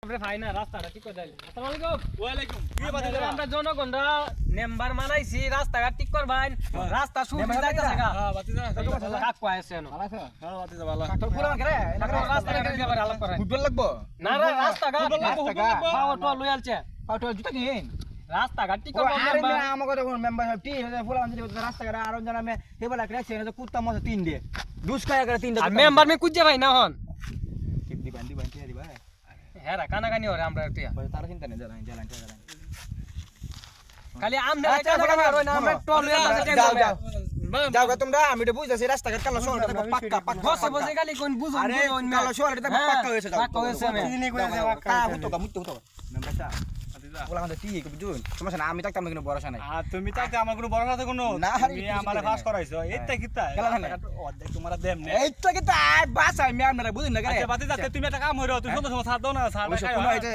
আমরা ভাই না রাস্তাটা ঠিক করে দিল। আসসালামু আলাইকুম। ওয়ালাইকুম কি বাদ আমরা জনগণরা মেম্বার মানাইছি রাস্তাঘাট ঠিক করবাই রাস্তা সুবিধা যাইতাছে গা। হ্যাঁ বাতিজা কাকু আইছে এনো। হ্যাঁ বাতিজা ভালো তোর পুরা করে রাস্তা ঘাটের ব্যাপারে আলাপ করেন। ফুটবল লাগবো না না রাস্তাঘাট পাওয়ার তো লই আলছে। পাটো জুতা কিন রাস্তাঘাট ঠিক ও করব আরে মেম্বার। মে আমাকে দেখুন মেম্বার সব টি হয়ে ফুলা আনতে রাস্তা করে আর জন আমি হেবলা করে আছে না কুত্তা মত তিন দে দুস কায়া করে তিন দে আর মেম্বার মে কুজে ভাই না হন। টিপ দিবান কে দিবা হেরা কানাকানি ওরে আমরা টিয়া। তার চিন্তা নেই জ্বালান খালি আমরা কানাকানি ওরে না আমরা টল লই আলছে। যাও যাও যাও গো তোমরা আমি তো বুঝাছি রাস্তা ঘাট কালো শহর এটা পাক্কা পাক্কা বসে বসে খালি কোন বুঝুন আরে বুঝুন কালো শহর এটা পাক্কা হয়েছে যাও পাক্কা হয়েছে আমি। মুতো মেম্বার চা বলা আমাদের ঠিক বুঝুন সমস্যা না আমি থাকতাম কিন্তু ভরসা নাই আর তুমি তাতে আমার কোনো বড় কথা কোনো না, তুমি আমারে পাস করাইছো এইটা কিতা খেলা না। অর্ধেক তোমার দেম নে এই তো কি তাই বাস আমি আপনারা বুঝুন না আচ্ছা কেন বাতিজা তুমি একটা কাম হইরো তুমি সুন্দর সময় ছাড় দাও না ছাড় অবশ্য কোনো এই যে